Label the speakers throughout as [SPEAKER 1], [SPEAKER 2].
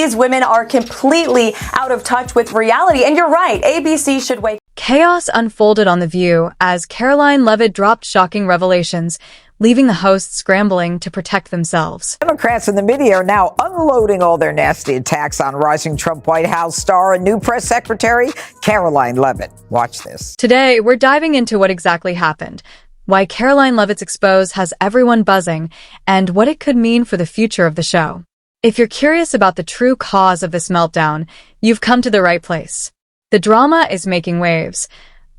[SPEAKER 1] These women are completely out of touch with reality. And you're right, ABC should wake.
[SPEAKER 2] Chaos unfolded on The View as Karoline Leavitt dropped shocking revelations, leaving the hosts scrambling to protect themselves.
[SPEAKER 3] Democrats and the media are now unloading all their nasty attacks on rising Trump White House star and new press secretary, Karoline Leavitt. Watch this.
[SPEAKER 2] Today, we're diving into what exactly happened, why Karoline Leavitt's expose has everyone buzzing, and what it could mean for the future of the show. If you're curious about the true cause of this meltdown, you've come to the right place. The drama is making waves,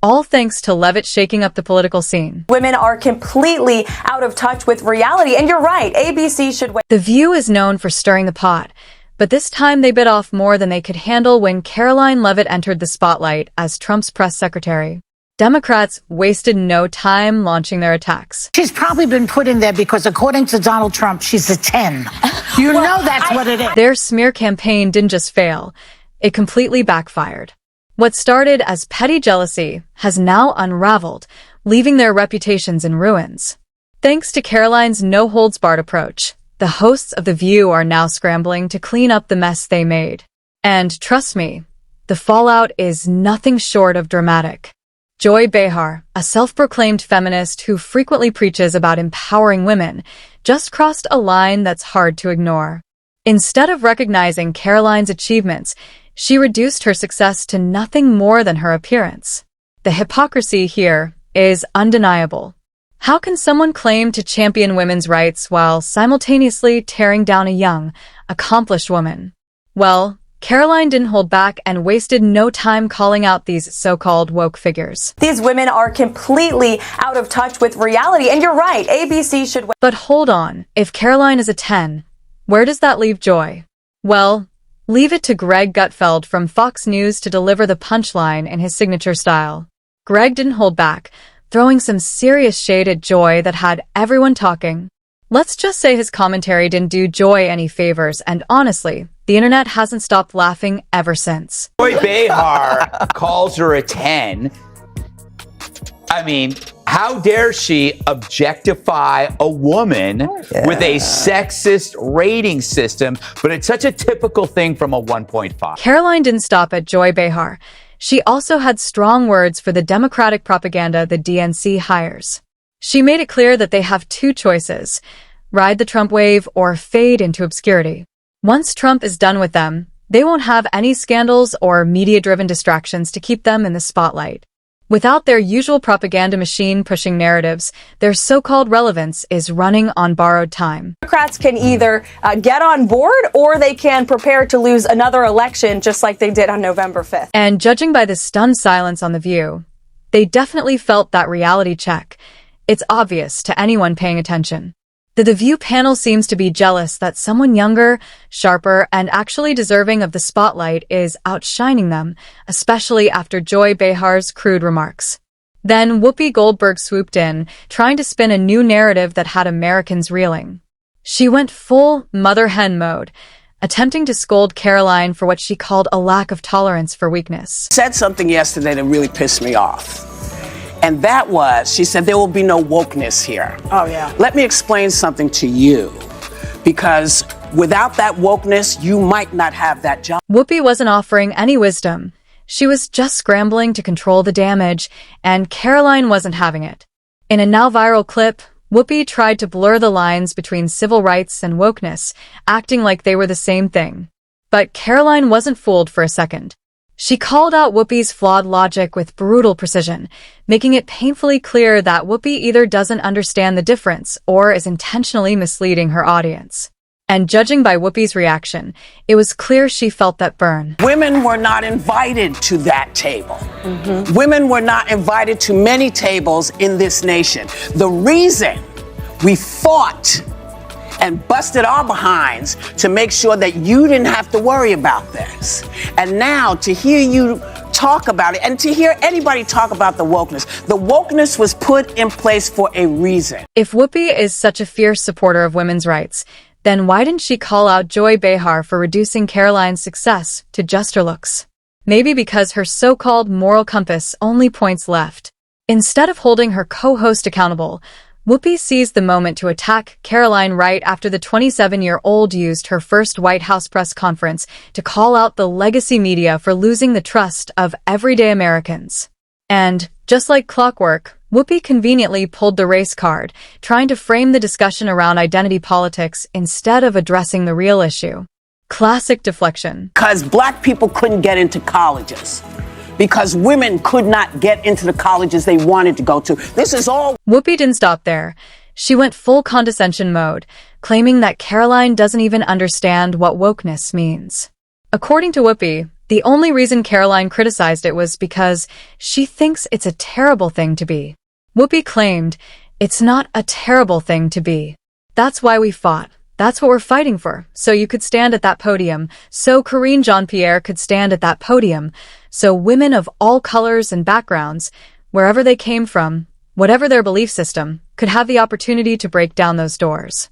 [SPEAKER 2] all thanks to Leavitt shaking up the political scene.
[SPEAKER 1] Women are completely out of touch with reality. And you're right, ABC should wait.
[SPEAKER 2] The View is known for stirring the pot, but this time they bit off more than they could handle when Karoline Leavitt entered the spotlight as Trump's press secretary. Democrats wasted no time launching their attacks.
[SPEAKER 4] She's probably been put in there because, according to Donald Trump, she's a 10. You know that's what it is.
[SPEAKER 2] Their smear campaign didn't just fail, it completely backfired. What started as petty jealousy has now unraveled, leaving their reputations in ruins. Thanks to Karoline's no-holds-barred approach, the hosts of The View are now scrambling to clean up the mess they made. And trust me, the fallout is nothing short of dramatic. Joy Behar, a self-proclaimed feminist who frequently preaches about empowering women, just crossed a line that's hard to ignore. Instead of recognizing Karoline's achievements, she reduced her success to nothing more than her appearance. The hypocrisy here is undeniable. How can someone claim to champion women's rights while simultaneously tearing down a young, accomplished woman? Well, Karoline didn't hold back and wasted no time calling out these so-called woke figures.
[SPEAKER 1] These women are completely out of touch with reality. And you're right, ABC should wait.
[SPEAKER 2] But hold on, if Karoline is a 10, where does that leave Joy? Well, leave it to Greg Gutfeld from Fox News to deliver the punchline in his signature style. Greg didn't hold back, throwing some serious shade at Joy that had everyone talking. Let's just say his commentary didn't do Joy any favors, and honestly, the internet hasn't stopped laughing ever since.
[SPEAKER 5] Joy Behar calls her a 10. I mean, how dare she objectify a woman with a sexist rating system, but it's such a typical thing from a 1.5.
[SPEAKER 2] Karoline didn't stop at Joy Behar. She also had strong words for the Democratic propaganda the DNC hires. She made it clear that they have two choices: ride the Trump wave or fade into obscurity. Once Trump is done with them, they won't have any scandals or media-driven distractions to keep them in the spotlight. Without their usual propaganda machine pushing narratives, their so-called relevance is running on borrowed time.
[SPEAKER 1] Democrats can either get on board or they can prepare to lose another election just like they did on November 5th.
[SPEAKER 2] And judging by the stunned silence on The View, they definitely felt that reality check. It's obvious to anyone paying attention. The View panel seems to be jealous that someone younger, sharper, and actually deserving of the spotlight is outshining them, especially after Joy Behar's crude remarks. Then Whoopi Goldberg swooped in, trying to spin a new narrative that had Americans reeling. She went full mother hen mode, attempting to scold Karoline for what she called a lack of tolerance for weakness.
[SPEAKER 6] Said something yesterday that really pissed me off. And that was, she said, there will be no wokeness here.
[SPEAKER 4] Oh, yeah.
[SPEAKER 6] Let me explain something to you, because without that wokeness, you might not have that job.
[SPEAKER 2] Whoopi wasn't offering any wisdom. She was just scrambling to control the damage, and Karoline wasn't having it. In a now viral clip, Whoopi tried to blur the lines between civil rights and wokeness, acting like they were the same thing. But Karoline wasn't fooled for a second. She called out Whoopi's flawed logic with brutal precision, making it painfully clear that Whoopi either doesn't understand the difference or is intentionally misleading her audience. And judging by Whoopi's reaction, it was clear she felt that burn.
[SPEAKER 6] Women were not invited to that table. Women were not invited to many tables in this nation. The reason we fought and busted our behinds to make sure that you didn't have to worry about this. And now to hear you talk about it and to hear anybody talk about the wokeness was put in place for a reason.
[SPEAKER 2] If Whoopi is such a fierce supporter of women's rights, then why didn't she call out Joy Behar for reducing Karoline's success to just her looks? Maybe because her so-called moral compass only points left. Instead of holding her co-host accountable, Whoopi seized the moment to attack Karoline right after the 27-year-old used her first White House press conference to call out the legacy media for losing the trust of everyday Americans. And, just like clockwork, Whoopi conveniently pulled the race card, trying to frame the discussion around identity politics instead of addressing the real issue. Classic deflection.
[SPEAKER 6] Because black people couldn't get into colleges. Because women could not get into the colleges they wanted to go to. This is all.
[SPEAKER 2] Whoopi didn't stop there. She went full condescension mode, claiming that Karoline doesn't even understand what wokeness means. According to Whoopi, the only reason Karoline criticized it was because she thinks it's a terrible thing to be. Whoopi claimed, "It's not a terrible thing to be. That's why we fought. That's what we're fighting for. So you could stand at that podium. So Karine Jean-Pierre could stand at that podium. So women of all colors and backgrounds, wherever they came from, whatever their belief system, could have the opportunity to break down those doors."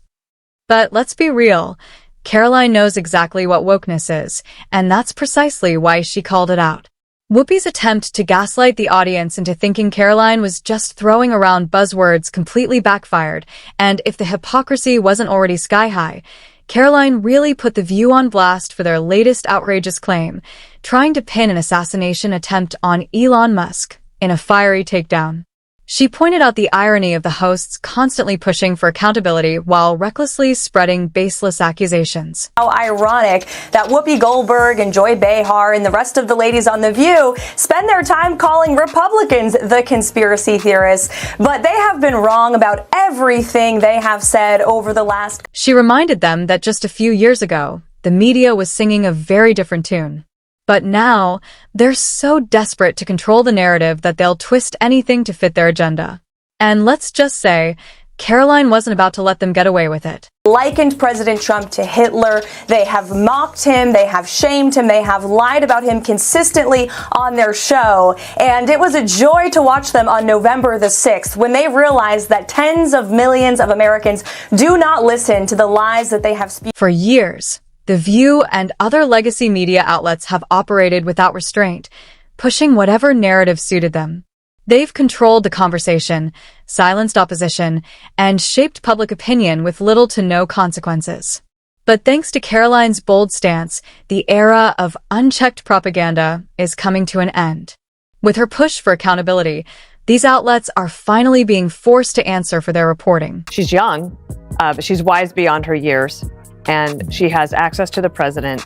[SPEAKER 2] But let's be real. Karoline knows exactly what wokeness is, and that's precisely why she called it out. Whoopi's attempt to gaslight the audience into thinking Karoline was just throwing around buzzwords completely backfired, and if the hypocrisy wasn't already sky-high, Karoline really put The View on blast for their latest outrageous claim, trying to pin an assassination attempt on Elon Musk in a fiery takedown. She pointed out the irony of the hosts constantly pushing for accountability while recklessly spreading baseless accusations.
[SPEAKER 1] How ironic that Whoopi Goldberg and Joy Behar and the rest of the ladies on The View spend their time calling Republicans the conspiracy theorists, but they have been wrong about everything they have said over the last.
[SPEAKER 2] She reminded them that just a few years ago, the media was singing a very different tune. But now, they're so desperate to control the narrative that they'll twist anything to fit their agenda. And let's just say, Karoline wasn't about to let them get away with it.
[SPEAKER 1] Likened President Trump to Hitler. They have mocked him, they have shamed him, they have lied about him consistently on their show. And it was a joy to watch them on November the 6th when they realized that tens of millions of Americans do not listen to the lies that they have spewed.
[SPEAKER 2] For years, The View and other legacy media outlets have operated without restraint, pushing whatever narrative suited them. They've controlled the conversation, silenced opposition, and shaped public opinion with little to no consequences. But thanks to Karoline's bold stance, the era of unchecked propaganda is coming to an end. With her push for accountability, these outlets are finally being forced to answer for their reporting.
[SPEAKER 7] She's young, but she's wise beyond her years. And she has access to the president,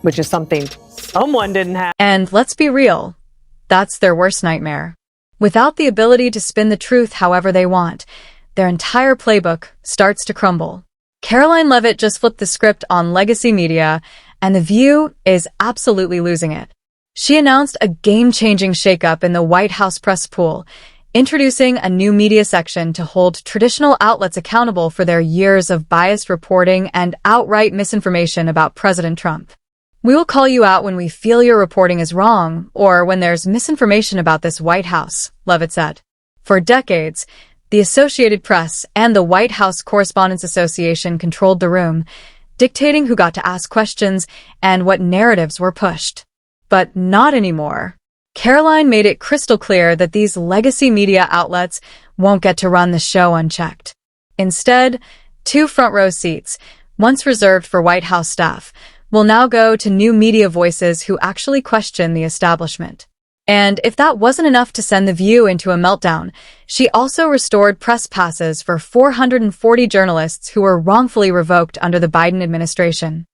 [SPEAKER 7] which is something someone didn't have.
[SPEAKER 2] And let's be real, that's their worst nightmare. Without the ability to spin the truth however they want, their entire playbook starts to crumble. Karoline Leavitt just flipped the script on legacy media, and The View is absolutely losing it. She announced a game-changing shakeup in the White House press pool, introducing a new media section to hold traditional outlets accountable for their years of biased reporting and outright misinformation about President Trump. "We will call you out when we feel your reporting is wrong, or when there's misinformation about this White House," Leavitt said. For decades, the Associated Press and the White House Correspondents Association controlled the room, dictating who got to ask questions and what narratives were pushed. But not anymore. Karoline made it crystal clear that these legacy media outlets won't get to run the show unchecked. Instead, 2 front-row seats, once reserved for White House staff, will now go to new media voices who actually question the establishment. And if that wasn't enough to send The View into a meltdown, she also restored press passes for 440 journalists who were wrongfully revoked under the Biden administration.